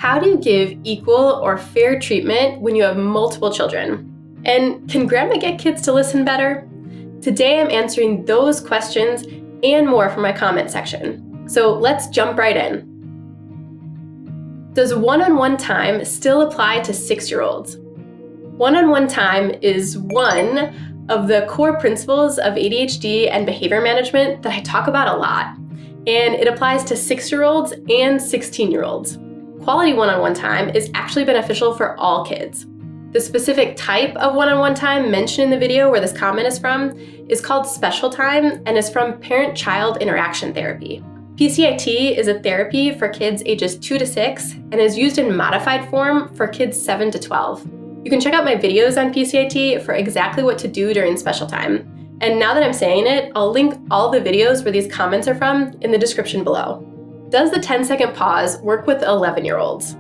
How do you give equal or fair treatment when you have multiple children? And can grandma get kids to listen better? Today I'm answering those questions and more from my comment section. So let's jump right in. Does one-on-one time still apply to 6-year-olds? One-on-one time is one of the core principles of ADHD and behavior management that I talk about a lot, and it applies to 6-year-olds and 16-year-olds. Quality one-on-one time is actually beneficial for all kids. The specific type of one-on-one time mentioned in the video where this comment is from is called Special Time and is from Parent-Child Interaction Therapy. PCIT is a therapy for kids ages 2 to 6 and is used in modified form for kids 7 to 12. You can check out my videos on PCIT for exactly what to do during Special Time. And now that I'm saying it, I'll link all the videos where these comments are from in the description below. Does the 10-second pause work with 11-year-olds?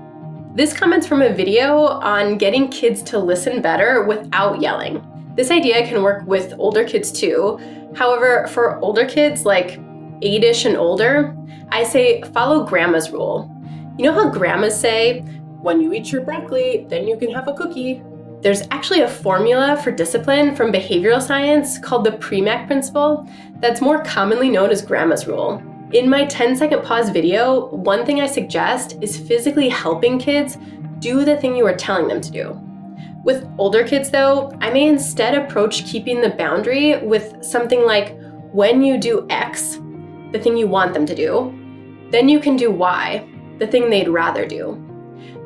This comment's from a video on getting kids to listen better without yelling. This idea can work with older kids too. However, for older kids like 8-ish and older, I say follow grandma's rule. You know how grandmas say, when you eat your broccoli, then you can have a cookie? There's actually a formula for discipline from behavioral science called the Premack principle that's more commonly known as grandma's rule. In my 10-second pause video, one thing I suggest is physically helping kids do the thing you are telling them to do. With older kids though, I may instead approach keeping the boundary with something like, when you do X, the thing you want them to do, then you can do Y, the thing they'd rather do.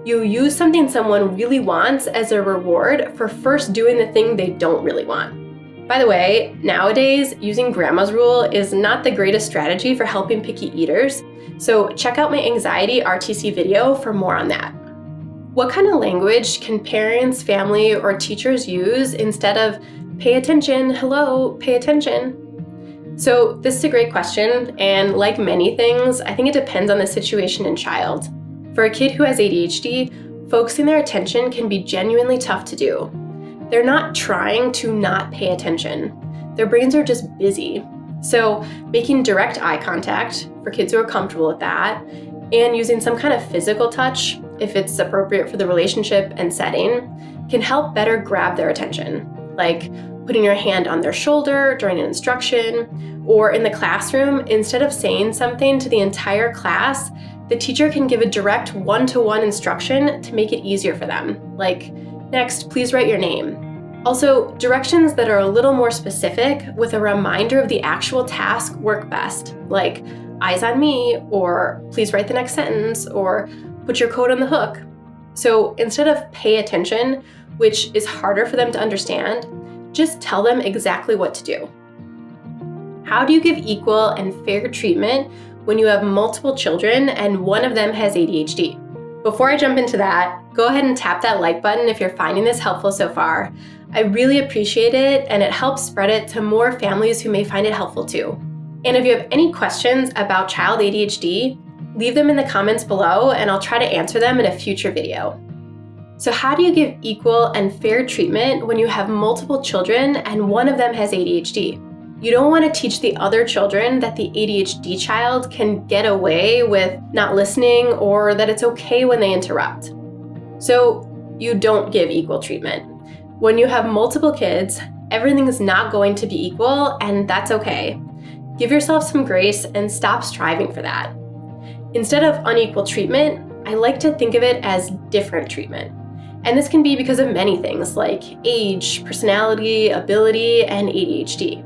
You use something someone really wants as a reward for first doing the thing they don't really want. By the way, nowadays, using grandma's rule is not the greatest strategy for helping picky eaters, so check out my anxiety RTC video for more on that. What kind of language can parents, family, or teachers use instead of pay attention, hello, pay attention? So this is a great question, and like many things, I think it depends on the situation and child. For a kid who has ADHD, focusing their attention can be genuinely tough to do. They're not trying to not pay attention. Their brains are just busy. So making direct eye contact for kids who are comfortable with that, and using some kind of physical touch, if it's appropriate for the relationship and setting, can help better grab their attention. Like putting your hand on their shoulder during an instruction, or in the classroom, instead of saying something to the entire class, the teacher can give a direct one-to-one instruction to make it easier for them. Like, next, please write your name. Also, directions that are a little more specific with a reminder of the actual task work best, like eyes on me, or please write the next sentence, or put your coat on the hook. So instead of pay attention, which is harder for them to understand, just tell them exactly what to do. How do you give equal and fair treatment when you have multiple children and one of them has ADHD? Before I jump into that, go ahead and tap that like button if you're finding this helpful so far. I really appreciate it, and it helps spread it to more families who may find it helpful too. And if you have any questions about child ADHD, leave them in the comments below and I'll try to answer them in a future video. So how do you give equal and fair treatment when you have multiple children and one of them has ADHD? You don't want to teach the other children that the ADHD child can get away with not listening or that it's okay when they interrupt. So you don't give equal treatment. When you have multiple kids, everything is not going to be equal, and that's okay. Give yourself some grace and stop striving for that. Instead of unequal treatment, I like to think of it as different treatment. And this can be because of many things like age, personality, ability, and ADHD.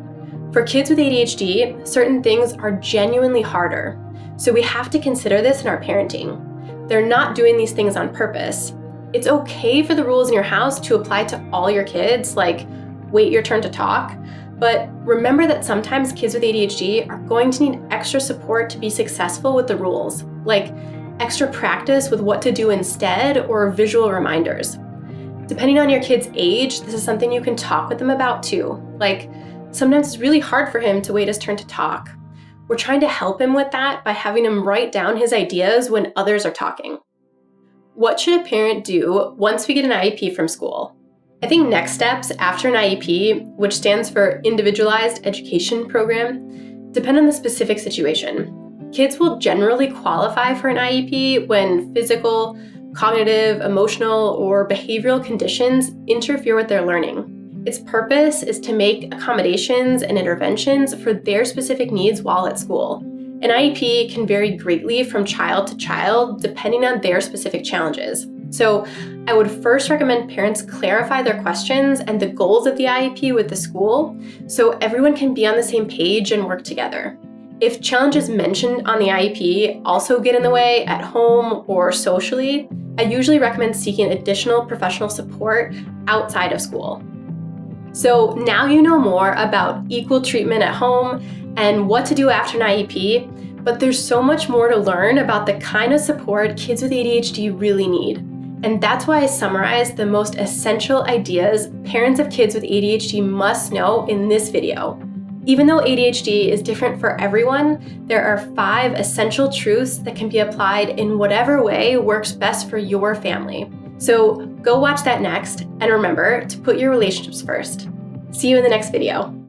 For kids with ADHD, certain things are genuinely harder, so we have to consider this in our parenting. They're not doing these things on purpose. It's okay for the rules in your house to apply to all your kids, like wait your turn to talk, but remember that sometimes kids with ADHD are going to need extra support to be successful with the rules, like extra practice with what to do instead or visual reminders. Depending on your kid's age, this is something you can talk with them about too, like sometimes it's really hard for him to wait his turn to talk. We're trying to help him with that by having him write down his ideas when others are talking. What should a parent do once we get an IEP from school? I think next steps after an IEP, which stands for Individualized Education Program, depend on the specific situation. Kids will generally qualify for an IEP when physical, cognitive, emotional, or behavioral conditions interfere with their learning. Its purpose is to make accommodations and interventions for their specific needs while at school. An IEP can vary greatly from child to child depending on their specific challenges. So I would first recommend parents clarify their questions and the goals of the IEP with the school so everyone can be on the same page and work together. If challenges mentioned on the IEP also get in the way at home or socially, I usually recommend seeking additional professional support outside of school. So now you know more about equal treatment at home and what to do after an IEP, but there's so much more to learn about the kind of support kids with ADHD really need. And that's why I summarized the most essential ideas parents of kids with ADHD must know in this video. Even though ADHD is different for everyone, there are 5 essential truths that can be applied in whatever way works best for your family. So go watch that next, and remember to put your relationships first. See you in the next video.